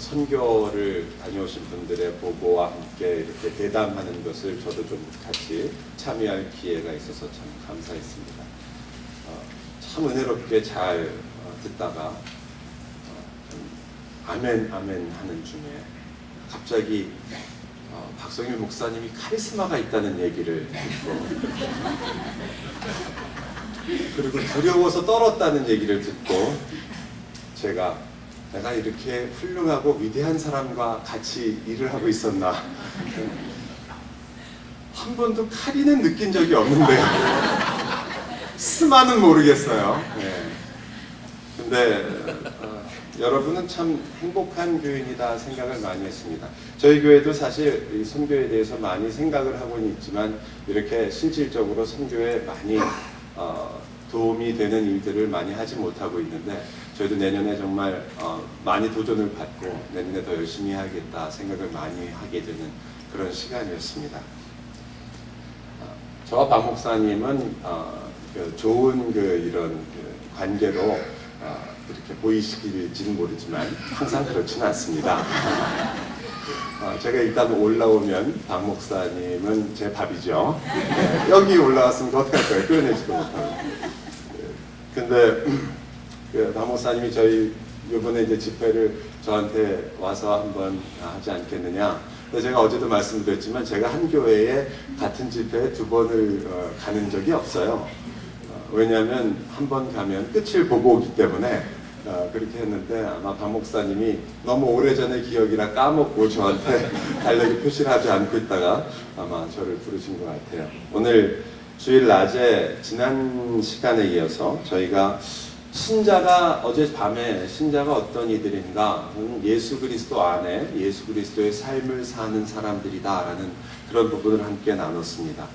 선교를 다녀오신 분들의 보고와 함께 이렇게 대담하는 것을 저도 좀 같이 참여할 기회가 있어서 참 감사했습니다. 참 은혜롭게 잘 듣다가 아멘 아멘 하는 중에 갑자기 박성일 목사님이 카리스마가 있다는 얘기를 듣고 그리고 두려워서 떨었다는 얘기를 듣고 내가 이렇게 훌륭하고 위대한 사람과 같이 일을 하고 있었나. 한 번도 카리는 느낀 적이 없는데요. 스마는 모르겠어요. 네. 근데 여러분은 참 행복한 교인이다 생각을 많이 했습니다. 저희 교회도 사실 이 선교에 대해서 많이 생각을 하고는 있지만 이렇게 실질적으로 선교에 많이 도움이 되는 일들을 많이 하지 못하고 있는데 저희도 내년에 정말 많이 도전을 받고 내년에 더 열심히 하겠다 생각을 많이 하게 되는 그런 시간이었습니다. 저와 박 목사님은 좋은 이런 관계로 이렇게 보이시길지는 모르지만 항상 그렇지는 않습니다. 제가 일단 올라오면 박 목사님은 제 밥이죠. 여기 올라왔으면 어떡할 거예요? 끌어내지도 못하고. 근데 박 목사님이 저희 이번에 이제 집회를 저한테 와서 한번 하지 않겠느냐. 근데 제가 어제도 말씀드렸지만 제가 한 교회에 같은 집회에 2번을 가는 적이 없어요. 왜냐하면 한 번 가면 끝을 보고 오기 때문에 그렇게 했는데 아마 박 목사님이 너무 오래전의 기억이라 까먹고 저한테 달력에 표시를 하지 않고 있다가 아마 저를 부르신 것 같아요. 오늘 주일 낮에 지난 시간에 이어서 저희가 어젯밤에 신자가 어떤 이들인가, 예수 그리스도 안에 예수 그리스도의 삶을 사는 사람들이다 라는 그런 부분을 함께 나눴습니다.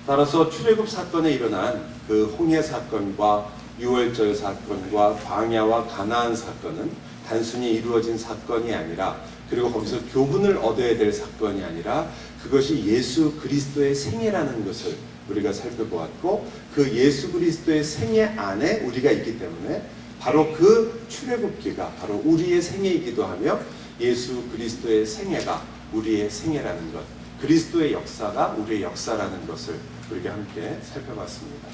따라서 출애굽 사건에 일어난 그 홍해 사건과 유월절 사건과 광야와 가나안 사건은 단순히 이루어진 사건이 아니라, 그리고 거기서 교훈을 얻어야 될 사건이 아니라 그것이 예수 그리스도의 생애라는 것을 우리가 살펴보았고, 그 예수 그리스도의 생애 안에 우리가 있기 때문에 바로 그 출애굽기가 바로 우리의 생애이기도 하며 예수 그리스도의 생애가 우리의 생애라는 것, 그리스도의 역사가 우리의 역사라는 것을 우리가 함께 살펴봤습니다.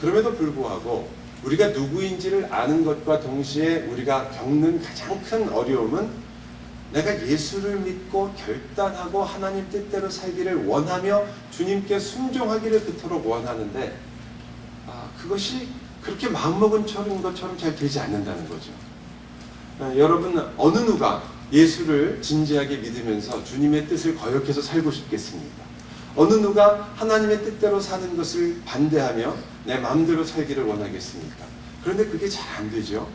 그럼에도 불구하고 우리가 누구인지를 아는 것과 동시에 우리가 겪는 가장 큰 어려움은 내가 예수를 믿고 결단하고 하나님 뜻대로 살기를 원하며 주님께 순종하기를 그토록 원하는데 그것이 그렇게 마음먹은 것처럼 잘 되지 않는다는 거죠. 여러분, 어느 누가 예수를 진지하게 믿으면서 주님의 뜻을 거역해서 살고 싶겠습니까? 어느 누가 하나님의 뜻대로 사는 것을 반대하며 내 마음대로 살기를 원하겠습니까? 그런데 그게 잘 안 되죠.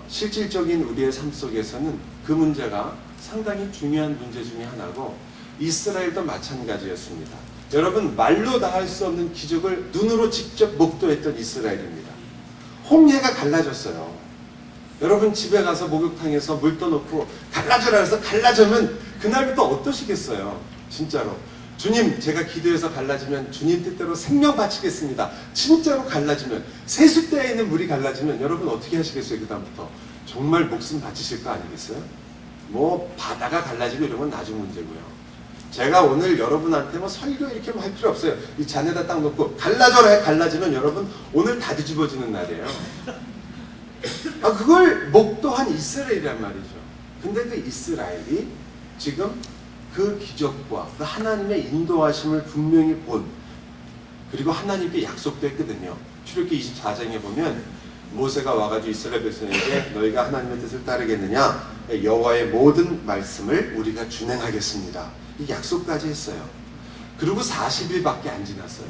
실질적인 우리의 삶 속에서는 그 문제가 상당히 중요한 문제 중에 하나고, 이스라엘도 마찬가지였습니다. 여러분, 말로 다 할 수 없는 기적을 눈으로 직접 목도했던 이스라엘입니다. 홍해가 갈라졌어요. 여러분, 집에 가서 목욕탕에서 물 떠놓고 갈라져라 해서 갈라지면 그날부터 어떠시겠어요? 진짜로. 주님, 제가 기도해서 갈라지면 주님 뜻대로 생명 바치겠습니다. 진짜로 갈라지면, 세숫대에 있는 물이 갈라지면 여러분 어떻게 하시겠어요? 그 다음부터 정말 목숨 바치실 거 아니겠어요? 뭐 바다가 갈라지고 이런 건 나중 문제고요. 제가 오늘 여러분한테 뭐 설교 이렇게 할 필요 없어요. 이 잔에다 딱 놓고 갈라져라 해. 갈라지면 여러분 오늘 다 뒤집어지는 날이에요. 그걸 목도한 이스라엘이란 말이죠. 근데 그 이스라엘이 지금 그 기적과 그 하나님의 인도하심을 분명히 본, 그리고 하나님께 약속도 했거든요. 출애굽기 24장에 보면 모세가 와가지고 이스라엘 백성에게 너희가 하나님의 뜻을 따르겠느냐? 여호와의 모든 말씀을 우리가 준행하겠습니다. 이 약속까지 했어요. 그리고 40일밖에 안 지났어요.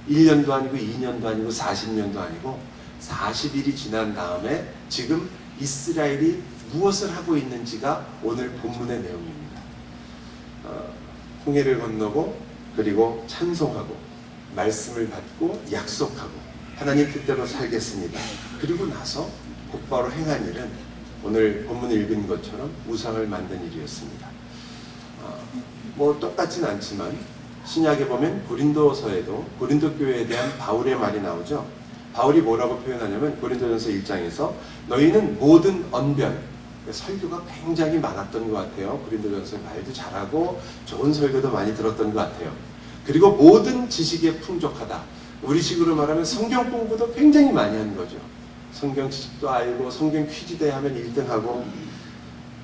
1년도 아니고 2년도 아니고 40년도 아니고 40일이 지난 다음에 지금 이스라엘이 무엇을 하고 있는지가 오늘 본문의 내용입니다. 홍해를 건너고, 그리고 찬송하고, 말씀을 받고, 약속하고, 하나님 뜻대로 살겠습니다. 그리고 나서 곧바로 행한 일은 오늘 본문을 읽은 것처럼 우상을 만든 일이었습니다. 뭐 똑같진 않지만 신약에 보면 고린도서에도 고린도 교회에 대한 바울의 말이 나오죠. 바울이 뭐라고 표현하냐면 고린도전서 1장에서 너희는 모든 언변, 설교가 굉장히 많았던 것 같아요. 고린도전서 말도 잘하고 좋은 설교도 많이 들었던 것 같아요. 그리고 모든 지식에 풍족하다. 우리식으로 말하면 성경 공부도 굉장히 많이 한 거죠. 성경 지식도 알고 성경 퀴즈 대하면 1등하고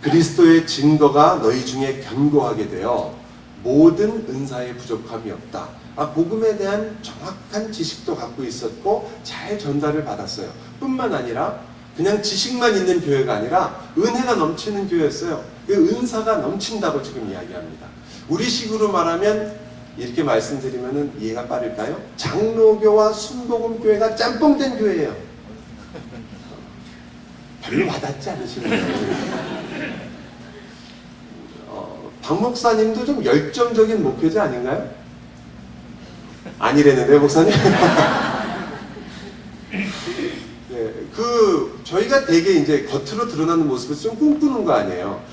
그리스도의 증거가 너희 중에 견고하게 되어 모든 은사에 부족함이 없다. 복음에 대한 정확한 지식도 갖고 있었고 잘 전달을 받았어요. 뿐만 아니라 그냥 지식만 있는 교회가 아니라 은혜가 넘치는 교회였어요. 그 은사가 넘친다고 지금 이야기합니다. 우리식으로 말하면 이렇게 말씀드리면 이해가 빠를까요? 장로교와 순복음교회가 짬뽕된 교회예요. 별로 와닿지 않으시나요? 박 목사님도 좀 열정적인 목회자 아닌가요? 아니래는데 목사님? 네, 저희가 되게 이제 겉으로 드러나는 모습을 좀 꿈꾸는 거 아니에요.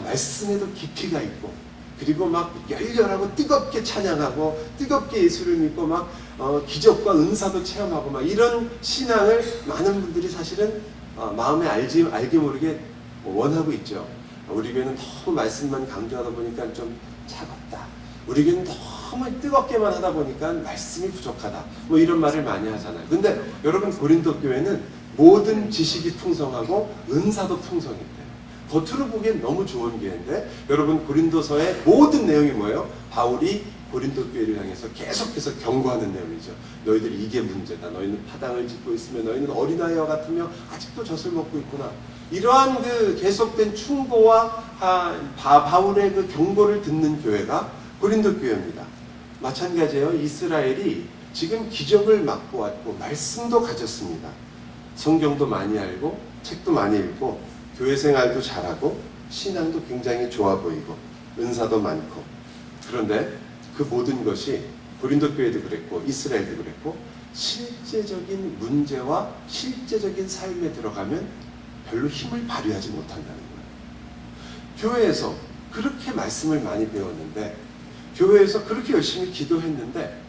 말씀에도 깊이가 있고, 그리고 막 열렬하고 뜨겁게 찬양하고, 뜨겁게 예수를 믿고, 막 기적과 은사도 체험하고, 막 이런 신앙을 많은 분들이 사실은 마음에 알게 모르게 원하고 있죠. 우리 교회는 너무 말씀만 강조하다 보니까 좀 차갑다. 우리 교회는 너무 뜨겁게만 하다 보니까 말씀이 부족하다. 뭐 이런 말을 많이 하잖아요. 근데 여러분 고린도 교회는 모든 지식이 풍성하고 은사도 풍성했대요. 겉으로 보기엔 너무 좋은 교회인데 여러분 고린도서의 모든 내용이 뭐예요? 바울이 고린도 교회를 향해서 계속해서 경고하는 내용이죠. 너희들 이게 문제다. 너희는 파당을 짓고 있으며 너희는 어린아이와 같으며 아직도 젖을 먹고 있구나. 이러한 그 계속된 충고와 바울의 그 경고를 듣는 교회가 고린도 교회입니다. 마찬가지예요. 이스라엘이 지금 기적을 맛보았고 말씀도 가졌습니다. 성경도 많이 알고 책도 많이 읽고 교회 생활도 잘하고 신앙도 굉장히 좋아 보이고 은사도 많고 그런데 그 모든 것이 고린도 교회도 그랬고 이스라엘도 그랬고 실제적인 문제와 실제적인 삶에 들어가면 별로 힘을 발휘하지 못한다는 거예요. 교회에서 그렇게 말씀을 많이 배웠는데 교회에서 그렇게 열심히 기도했는데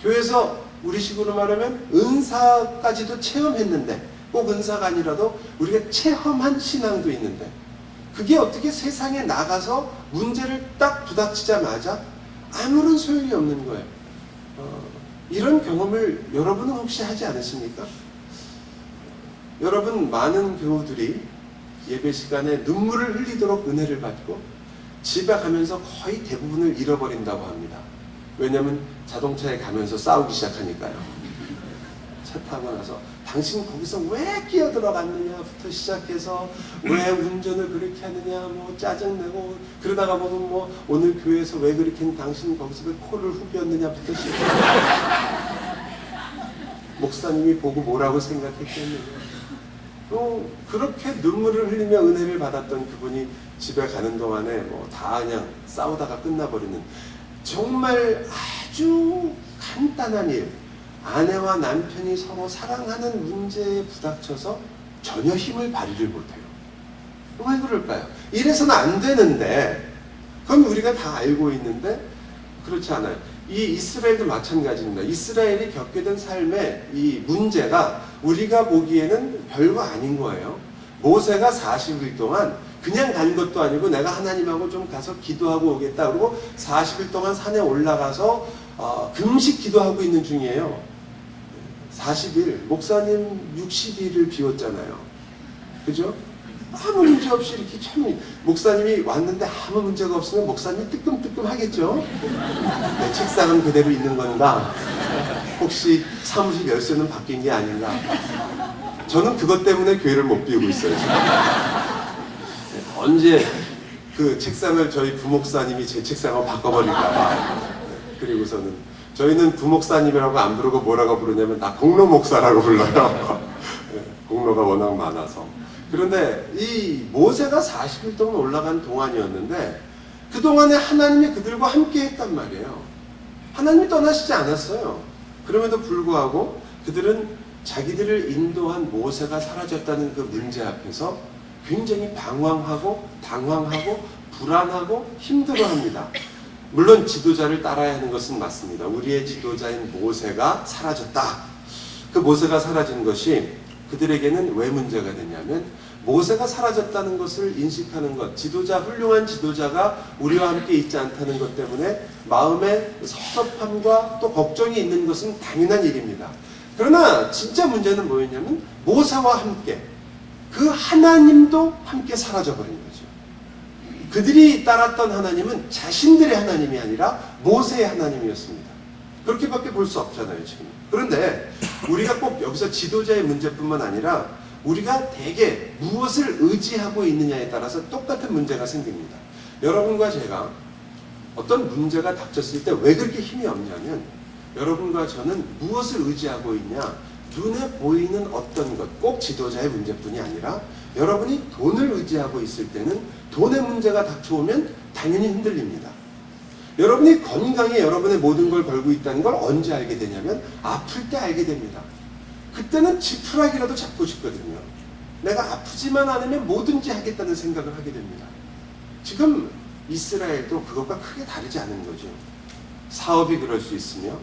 교회에서 우리식으로 말하면 은사까지도 체험했는데 꼭 은사가 아니라도 우리가 체험한 신앙도 있는데 그게 어떻게 세상에 나가서 문제를 딱 부닥치자마자 아무런 소용이 없는 거예요. 이런 경험을 여러분은 혹시 하지 않으십니까? 여러분 많은 교우들이 예배 시간에 눈물을 흘리도록 은혜를 받고 집에 가면서 거의 대부분을 잃어버린다고 합니다. 왜냐하면 자동차에 가면서 싸우기 시작하니까요. 차 타고 나서 당신 거기서 왜 끼어들어갔느냐부터 시작해서 왜 운전을 그렇게 하느냐 뭐 짜증내고 그러다가 보면 뭐 오늘 교회에서 왜 그렇게 했는지 당신 거기서 왜 코를 후볐느냐부터 시작해서 목사님이 보고 뭐라고 생각했겠느냐 그렇게 눈물을 흘리며 은혜를 받았던 그분이 집에 가는 동안에 뭐 다 그냥 싸우다가 끝나버리는 정말 아주 간단한 일 아내와 남편이 서로 사랑하는 문제에 부닥쳐서 전혀 힘을 발휘를 못해요. 왜 그럴까요? 이래서는 안 되는데 그건 우리가 다 알고 있는데 그렇지 않아요. 이 이스라엘도 마찬가지입니다. 이스라엘이 겪게 된 삶의 이 문제가 우리가 보기에는 별거 아닌 거예요. 모세가 40일 동안 그냥 간 것도 아니고 내가 하나님하고 좀 가서 기도하고 오겠다. 그리고 40일 동안 산에 올라가서 금식 기도하고 있는 중이에요. 40일, 목사님 60일을 비웠잖아요. 그죠? 아무 문제 없이 이렇게 참 목사님이 왔는데 아무 문제가 없으면 목사님이 뜨끔뜨끔 하겠죠? 내 책상은 그대로 있는 건가? 혹시 사무실 열쇠는 바뀐 게 아닌가? 저는 그것 때문에 교회를 못 비우고 있어요. 지금. 언제 그 책상을 저희 부목사님이 제 책상으로 바꿔버릴까봐. 그리고서는 저희는 부목사님이라고 안 부르고 뭐라고 부르냐면 나 공로 목사라고 불러요. 공로가 워낙 많아서. 그런데 이 모세가 40일 동안 올라간 동안이었는데 그 동안에 하나님이 그들과 함께 했단 말이에요. 하나님이 떠나시지 않았어요. 그럼에도 불구하고 그들은 자기들을 인도한 모세가 사라졌다는 그 문제 앞에서 굉장히 방황하고 당황하고 불안하고 힘들어합니다. 물론 지도자를 따라야 하는 것은 맞습니다. 우리의 지도자인 모세가 사라졌다. 그 모세가 사라진 것이 그들에게는 왜 문제가 되냐면 모세가 사라졌다는 것을 인식하는 것, 훌륭한 지도자가 우리와 함께 있지 않다는 것 때문에 마음에 섭섭함과 또 걱정이 있는 것은 당연한 일입니다. 그러나 진짜 문제는 뭐였냐면 모세와 함께 그 하나님도 함께 사라져버린 거죠. 그들이 따랐던 하나님은 자신들의 하나님이 아니라 모세의 하나님이었습니다. 그렇게밖에 볼 수 없잖아요, 지금. 그런데 우리가 꼭 여기서 지도자의 문제뿐만 아니라 우리가 대개 무엇을 의지하고 있느냐에 따라서 똑같은 문제가 생깁니다. 여러분과 제가 어떤 문제가 닥쳤을 때 왜 그렇게 힘이 없냐면 여러분과 저는 무엇을 의지하고 있냐, 눈에 보이는 어떤 것, 꼭 지도자의 문제뿐이 아니라 여러분이 돈을 의지하고 있을 때는 돈의 문제가 닥쳐오면 당연히 흔들립니다. 여러분이 건강에 여러분의 모든 걸 걸고 있다는 걸 언제 알게 되냐면 아플 때 알게 됩니다. 그때는 지푸라기라도 잡고 싶거든요. 내가 아프지만 않으면 뭐든지 하겠다는 생각을 하게 됩니다. 지금 이스라엘도 그것과 크게 다르지 않은 거죠. 사업이 그럴 수 있으며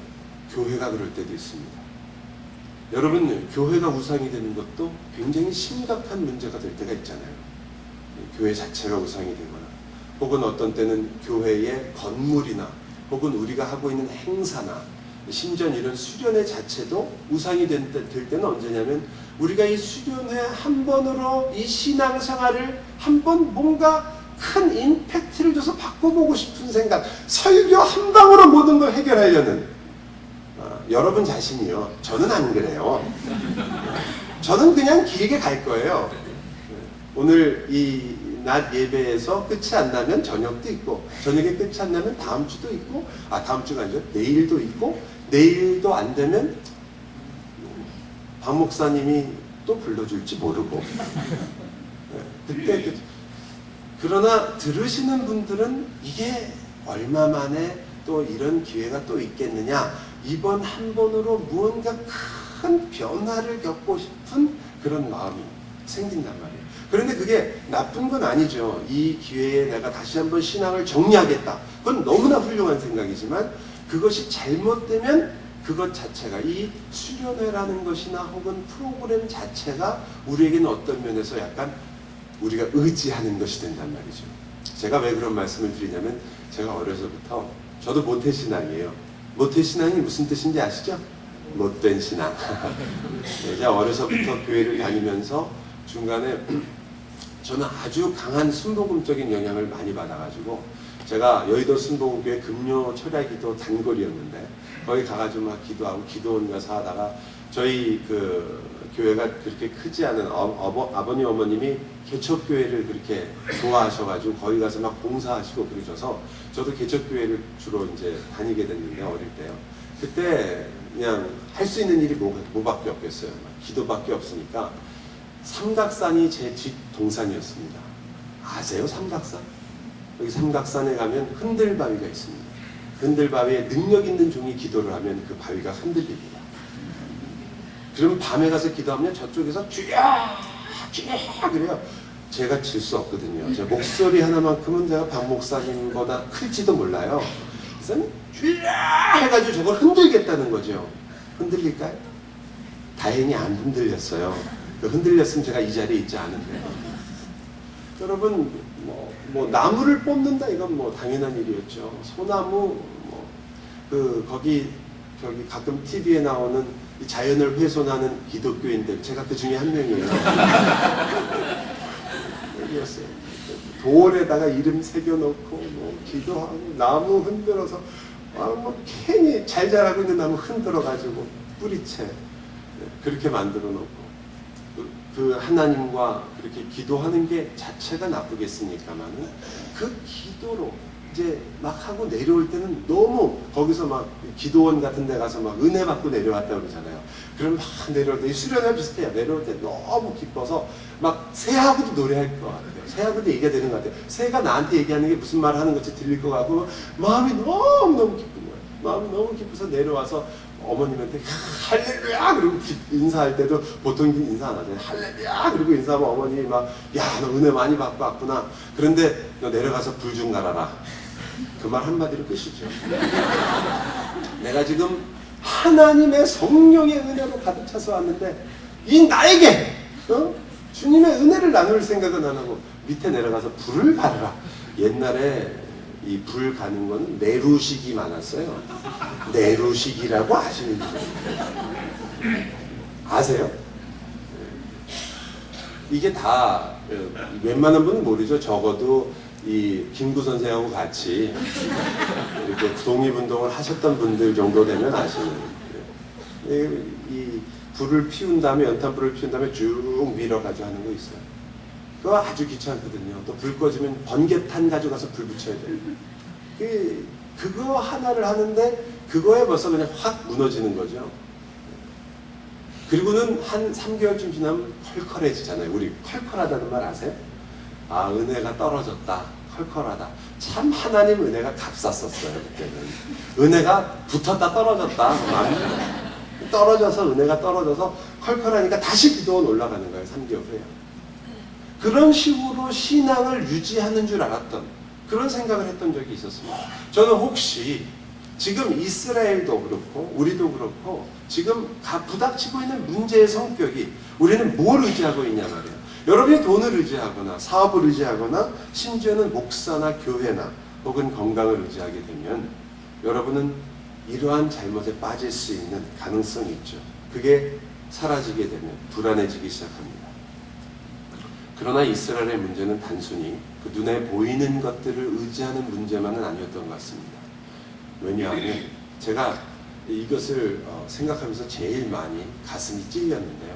교회가 그럴 때도 있습니다. 여러분, 교회가 우상이 되는 것도 굉장히 심각한 문제가 될 때가 있잖아요. 교회 자체가 우상이 되거나 혹은 어떤 때는 교회의 건물이나 혹은 우리가 하고 있는 행사나 심지어 이런 수련회 자체도 우상이 될 때는 언제냐면 우리가 이 수련회 한 번으로 이 신앙생활을 한 번 뭔가 큰 임팩트를 줘서 바꿔보고 싶은 생각, 설교 한 방으로 모든 걸 해결하려는 여러분 자신이요. 저는 안 그래요. 저는 그냥 길게 갈 거예요. 오늘 이 낮 예배에서 끝이 안 나면 저녁도 있고 저녁에 끝이 안 나면 다음 주도 있고 다음 주가 아니죠. 내일도 있고 내일도 안 되면 박 목사님이 또 불러줄지 모르고 그때 그러나 들으시는 분들은 이게 얼마 만에 또 이런 기회가 또 있겠느냐, 이번 한 번으로 무언가 큰 변화를 겪고 싶은 그런 마음이 생긴단 말이에요. 그런데 그게 나쁜 건 아니죠. 이 기회에 내가 다시 한번 신앙을 정리하겠다. 그건 너무나 훌륭한 생각이지만 그것이 잘못되면 그것 자체가 이 수련회라는 것이나 혹은 프로그램 자체가 우리에게는 어떤 면에서 약간 우리가 의지하는 것이 된단 말이죠. 제가 왜 그런 말씀을 드리냐면 제가 어려서부터 저도 모태신앙이에요. 모태신앙이 무슨 뜻인지 아시죠? 못된 신앙. 제가 어려서부터 교회를 다니면서 중간에 저는 아주 강한 순복음적인 영향을 많이 받아가지고 제가 여의도 순복음교회 금요 철야기도 단골이었는데 거기 가가지고 막 기도하고 기도원 가서 하다가 저희 그 교회가 그렇게 크지 않은 아버님 어머님이 개척교회를 그렇게 좋아하셔가지고 거기 가서 막 봉사하시고 그러셔서 저도 개척교회를 주로 이제 다니게 됐는데 어릴 때요. 그때 그냥 할 수 있는 일이 뭐밖에 없겠어요. 기도밖에 없으니까 삼각산이 제 뒷 동산이었습니다. 아세요? 삼각산? 여기 삼각산에 가면 흔들바위가 있습니다. 흔들바위에 능력 있는 종이 기도를 하면 그 바위가 흔들립니다. 그럼 밤에 가서 기도하면 저쪽에서 주야 주야 그래요. 제가 질 수 없거든요. 제 목소리 하나만큼은 제가 박 목사님보다 클지도 몰라요. 그래서 주야 해가지고 저걸 흔들겠다는 거죠. 흔들릴까요? 다행히 안 흔들렸어요. 흔들렸으면 제가 이 자리에 있지 않은데. 여러분 뭐 나무를 뽑는다 이건 뭐 당연한 일이었죠. 소나무 거기 저기 가끔 TV에 나오는 자연을 훼손하는 기독교인들 제가 그 중에 한 명이에요. 여기였어요. 돌에다가 이름 새겨놓고 뭐 기도하고 나무 흔들어서 뭐 괜히 잘 자라고 있는 나무 흔들어가지고 뿌리채 그렇게 만들어 놓고 그 하나님과 그렇게 기도하는 게 자체가 나쁘겠습니까만은 그 기도로 이제 막 하고 내려올 때는 너무 거기서 막 기도원 같은 데 가서 막 은혜 받고 내려왔다고 그러잖아요. 그럼 막 내려올 때 수련회 비슷해요. 내려올 때 너무 기뻐서 막 새하고도 노래할 것 같아요. 새하고도 얘기가 되는 것 같아요. 새가 나한테 얘기하는 게 무슨 말 하는 것이 들릴 것 같고 마음이 너무너무 기쁜 거예요. 마음이 너무 기뻐서 내려와서 어머님한테 할렐루야 그러고 인사할 때도 보통 인사 안 하잖아요. 할렐루야 그러고 인사하면 어머님이 막 야 너 은혜 많이 받고 왔구나. 그런데 너 내려가서 불 좀 갈아라. 그 말 한마디로 끝이죠. 내가 지금 하나님의 성령의 은혜로 가득 차서 왔는데 이 나에게 주님의 은혜를 나눌 생각은 안 하고 밑에 내려가서 불을 받으라. 옛날에 이 불 가는 거는 내루식이 많았어요. 내루식이라고 아시는 분 아세요? 이게 다 웬만한 분은 모르죠. 적어도 이 김구 선생하고 같이 이렇게 독립운동을 하셨던 분들 정도 되면 아시는. 이 불을 피운 다음에, 연탄불을 피운 다음에 쭉 밀어가지고 하는 거 있어요. 그거 아주 귀찮거든요. 또 불 꺼지면 번개탄 가져가서 불 붙여야 돼요. 그거 하나를 하는데 그거에 벌써 그냥 확 무너지는 거죠. 그리고는 한 3개월쯤 지나면 컬컬해지잖아요. 우리 컬컬하다는 말 아세요? 아, 은혜가 떨어졌다. 컬컬하다. 참 하나님 은혜가 값쌌었어요. 그때는. 은혜가 붙었다 떨어졌다. 떨어져서 은혜가 떨어져서 컬컬하니까 다시 기도원 올라가는 거예요. 3개월 후에. 그런 식으로 신앙을 유지하는 줄 알았던 그런 생각을 했던 적이 있었습니다. 저는 혹시 지금 이스라엘도 그렇고 우리도 그렇고 지금 부닥치고 있는 문제의 성격이 우리는 뭘 의지하고 있냐 말이에요. 여러분이 돈을 의지하거나 사업을 의지하거나 심지어는 목사나 교회나 혹은 건강을 의지하게 되면 여러분은 이러한 잘못에 빠질 수 있는 가능성이 있죠. 그게 사라지게 되면 불안해지기 시작합니다. 그러나 이스라엘의 문제는 단순히 그 눈에 보이는 것들을 의지하는 문제만은 아니었던 것 같습니다. 왜냐하면 제가 이것을 생각하면서 제일 많이 가슴이 찔렸는데요.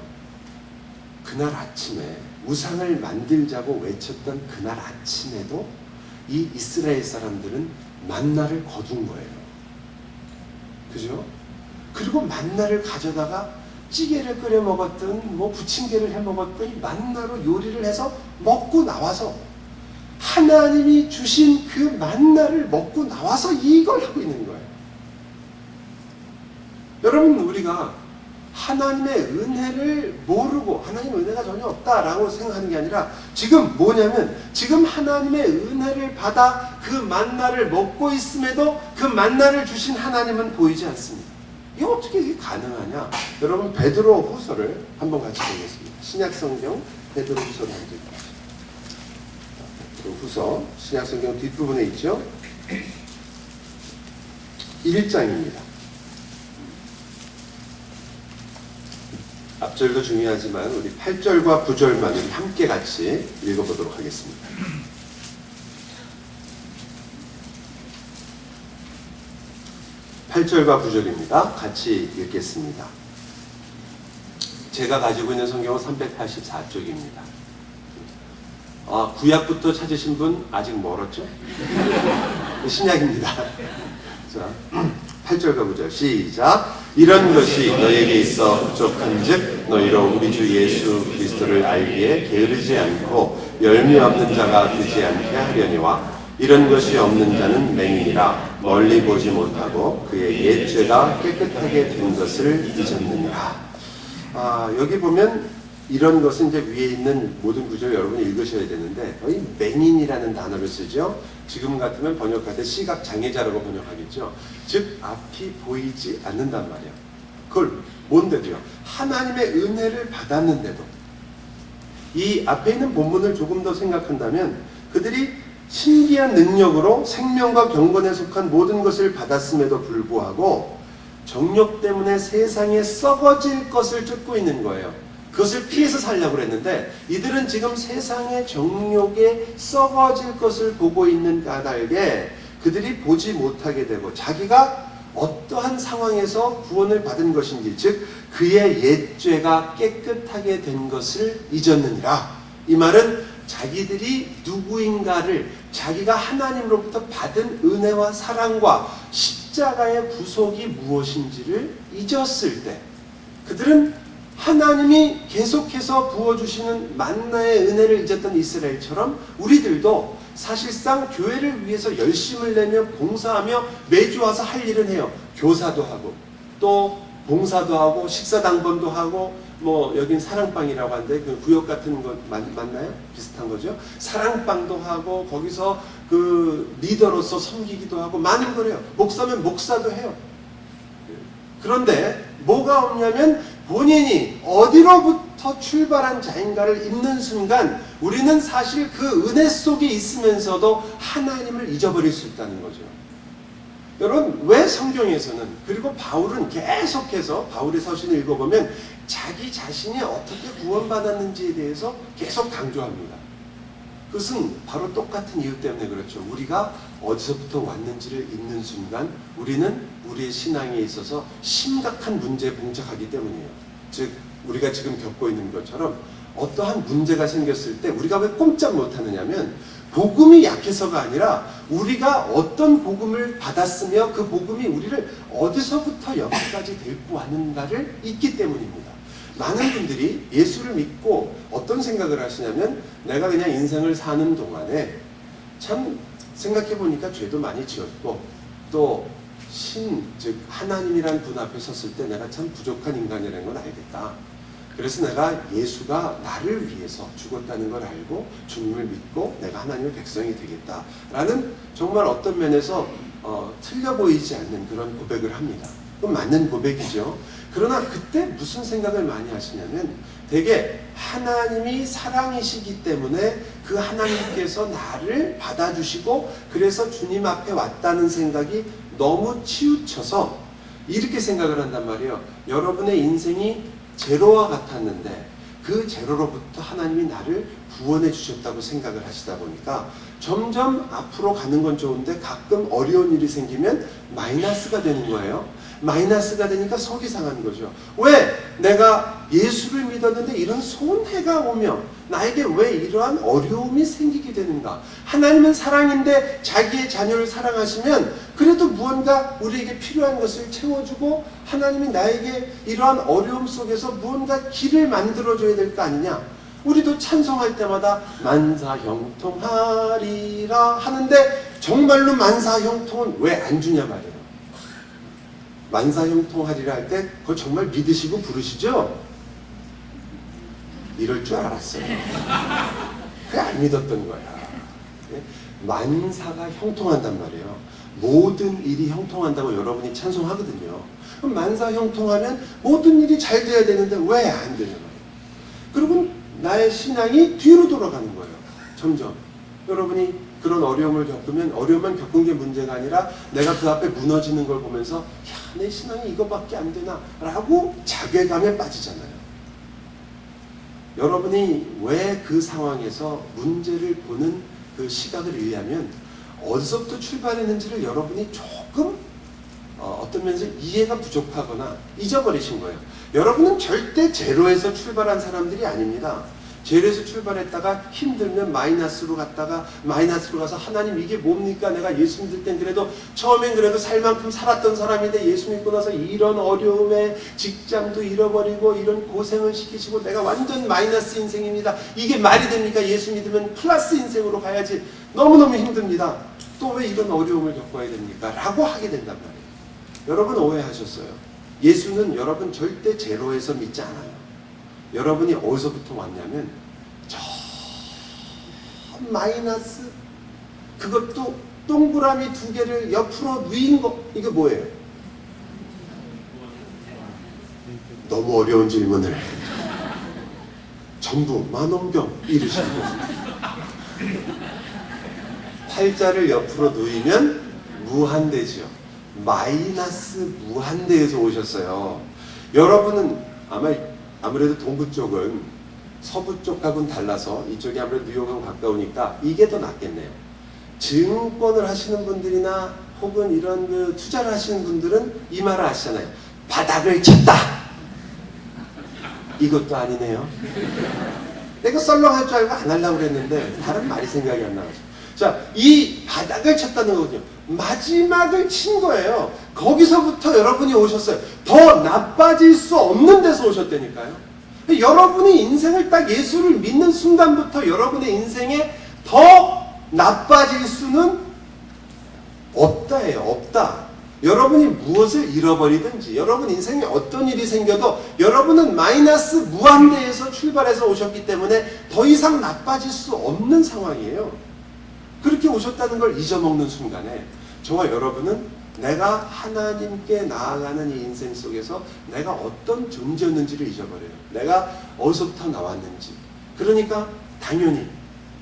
그날 아침에 우상을 만들자고 외쳤던 그날 아침에도 이 이스라엘 사람들은 만나를 거둔 거예요. 그죠? 그리고 만나를 가져다가 찌개를 끓여 먹었든 뭐 부침개를 해 먹었든 만나로 요리를 해서 먹고 나와서 하나님이 주신 그 만나를 먹고 나와서 이걸 하고 있는 거예요. 여러분, 우리가 하나님의 은혜를 모르고 하나님 은혜가 전혀 없다라고 생각하는 게 아니라 지금 뭐냐면 지금 하나님의 은혜를 받아 그 만나를 먹고 있음에도 그 만나를 주신 하나님은 보이지 않습니다. 이게 어떻게 이게 가능하냐? 여러분, 베드로 후서를 한번 같이 보겠습니다. 신약성경 베드로 후서를 한번 보겠습니다. 베드로 후서 신약성경 뒷부분에 있죠. 1장입니다. 앞절도 중요하지만 우리 8절과 9절만 우리 함께 같이 읽어보도록 하겠습니다. (8절과 9절입니다) 같이 읽겠습니다. 제가 가지고 있는 성경은 384쪽입니다. 구약부터 찾으신 분 아직 멀었죠? 신약입니다. 자, 8절과 9절 시작. 이런 것이 너에게 있어 부족한즉 너희로 우리 주 예수 그리스도를 알기에 게으르지 않고 열매 없는 자가 되지 않게 하려니와 이런 것이 없는 자는 맹인이라 멀리 보지 못하고 그의 옛 죄가 깨끗하게 된 것을 잊었느니라. 여기 보면 이런 것은 이제 위에 있는 모든 구절 여러분이 읽으셔야 되는데 이 맹인이라는 단어를 쓰죠. 지금 같으면 번역할 때 시각장애자라고 번역하겠죠. 즉 앞이 보이지 않는단 말이에요. 그걸 뭔데도요. 하나님의 은혜를 받았는데도 이 앞에 있는 본문을 조금 더 생각한다면 그들이 신기한 능력으로 생명과 경건에 속한 모든 것을 받았음에도 불구하고 정욕 때문에 세상에 썩어질 것을 쫓고 있는 거예요. 그것을 피해서 살려고 했는데 이들은 지금 세상의 정욕에 썩어질 것을 보고 있는 까닭에 그들이 보지 못하게 되고 자기가 어떠한 상황에서 구원을 받은 것인지 즉 그의 옛 죄가 깨끗하게 된 것을 잊었느니라. 이 말은 자기들이 누구인가를 자기가 하나님으로부터 받은 은혜와 사랑과 십자가의 구속이 무엇인지를 잊었을 때 그들은 하나님이 계속해서 부어주시는 만나의 은혜를 잊었던 이스라엘처럼 우리들도 사실상 교회를 위해서 열심을 내며 봉사하며 매주 와서 할 일은 해요. 교사도 하고 또 봉사도 하고 식사당번도 하고 뭐 여긴 사랑방이라고 하는데 그 구역 같은 거 맞나요? 비슷한 거죠. 사랑방도 하고 거기서 그 리더로서 섬기기도 하고 많은 걸 해요. 목사면 목사도 해요. 그런데 뭐가 없냐면 본인이 어디로부터 출발한 자인가를 잊는 순간 우리는 사실 그 은혜 속에 있으면서도 하나님을 잊어버릴 수 있다는 거죠. 여러분, 왜 성경에서는, 그리고 바울은 계속해서 바울의 서신을 읽어보면 자기 자신이 어떻게 구원받았는지에 대해서 계속 강조합니다. 그것은 바로 똑같은 이유 때문에 그렇죠. 우리가 어디서부터 왔는지를 잊는 순간 우리는 우리의 신앙에 있어서 심각한 문제에 봉착하기 때문이에요. 즉 우리가 지금 겪고 있는 것처럼 어떠한 문제가 생겼을 때 우리가 왜 꼼짝 못하느냐면 복음이 약해서가 아니라 우리가 어떤 복음을 받았으며 그 복음이 우리를 어디서부터 여기까지 데리고 왔는가를 잊기 때문입니다. 많은 분들이 예수를 믿고 어떤 생각을 하시냐면 내가 그냥 인생을 사는 동안에 참 생각해보니까 죄도 많이 지었고 또 즉 하나님이란 분 앞에 섰을 때 내가 참 부족한 인간이라는 걸 알겠다. 그래서 내가 예수가 나를 위해서 죽었다는 걸 알고 주님을 믿고 내가 하나님의 백성이 되겠다라는 정말 어떤 면에서 틀려 보이지 않는 그런 고백을 합니다. 그건 맞는 고백이죠. 그러나 그때 무슨 생각을 많이 하시냐면 되게 하나님이 사랑이시기 때문에 그 하나님께서 나를 받아주시고 그래서 주님 앞에 왔다는 생각이 너무 치우쳐서 이렇게 생각을 한단 말이에요. 여러분의 인생이 제로와 같았는데 그 제로로부터 하나님이 나를 구원해 주셨다고 생각을 하시다 보니까 점점 앞으로 가는 건 좋은데 가끔 어려운 일이 생기면 마이너스가 되는 거예요. 마이너스가 되니까 속이 상한 거죠. 왜 내가 예수를 믿었는데 이런 손해가 오며 나에게 왜 이러한 어려움이 생기게 되는가? 하나님은 사랑인데 자기의 자녀를 사랑하시면 그래도 무언가 우리에게 필요한 것을 채워주고 하나님이 나에게 이러한 어려움 속에서 무언가 길을 만들어줘야 될 거 아니냐? 우리도 찬송할 때마다 만사형통하리라 하는데 정말로 만사형통은 왜 안 주냐 말이에요. 만사형통하리라 할 때 그걸 정말 믿으시고 부르시죠? 이럴 줄 알았어요. 그게 안 믿었던 거야. 만사가 형통한단 말이에요. 모든 일이 형통한다고 여러분이 찬송하거든요. 그럼 만사 형통하면 모든 일이 잘 돼야 되는데 왜 안 되냐 말이에요. 그리고 나의 신앙이 뒤로 돌아가는 거예요. 점점. 여러분이 그런 어려움을 겪으면 어려움만 겪은 게 문제가 아니라 내가 그 앞에 무너지는 걸 보면서 야, 내 신앙이 이거밖에 안 되나? 라고 자괴감에 빠지잖아요. 여러분이 왜 그 상황에서 문제를 보는 그 시각을 의하면 어디서부터 출발했는지를 여러분이 조금 어떤 면에서 이해가 부족하거나 잊어버리신 거예요. 여러분은 절대 제로에서 출발한 사람들이 아닙니다. 제로에서 출발했다가 힘들면 마이너스로 갔다가 마이너스로 가서 하나님 이게 뭡니까? 내가 예수 믿을 땐 그래도 처음엔 그래도 살 만큼 살았던 사람인데 예수 믿고 나서 이런 어려움에 직장도 잃어버리고 이런 고생을 시키시고 내가 완전 마이너스 인생입니다. 이게 말이 됩니까? 예수 믿으면 플러스 인생으로 가야지. 너무너무 힘듭니다. 또 왜 이런 어려움을 겪어야 됩니까? 라고 하게 된단 말이에요. 여러분 오해하셨어요. 예수는 여러분 절대 제로에서 믿지 않아요. 여러분이 어디서부터 왔냐면 저 마이너스 그것도 동그라미 두 개를 옆으로 누인 거 이게 뭐예요? 너무 어려운 질문을 전부 만원경 이르시고 팔자를 옆으로 누이면 무한대지요. 마이너스 무한대에서 오셨어요. 여러분은 아무래도 동부 쪽은 서부 쪽하고는 달라서 이쪽이 아무래도 뉴욕하고 가까우니까 이게 더 낫겠네요. 증권을 하시는 분들이나 혹은 이런 그 투자를 하시는 분들은 이 말을 아시잖아요. 바닥을 쳤다. 이것도 아니네요. 내가 썰렁할 줄 알고 안 하려고 그랬는데 다른 말이 생각이 안 나가지고. 자, 이 바닥을 쳤다는 거거든요. 마지막을 친 거예요. 거기서부터 여러분이 오셨어요. 더 나빠질 수 없는 데서 오셨다니까요. 여러분이 인생을 딱 예수를 믿는 순간부터 여러분의 인생에 더 나빠질 수는 없다예요. 없다. 여러분이 무엇을 잃어버리든지 여러분 인생에 어떤 일이 생겨도 여러분은 마이너스 무한대에서 출발해서 오셨기 때문에 더 이상 나빠질 수 없는 상황이에요. 그렇게 오셨다는 걸 잊어먹는 순간에 저와 여러분은 내가 하나님께 나아가는 이 인생 속에서 내가 어떤 존재였는지를 잊어버려요. 내가 어디서부터 나왔는지. 그러니까 당연히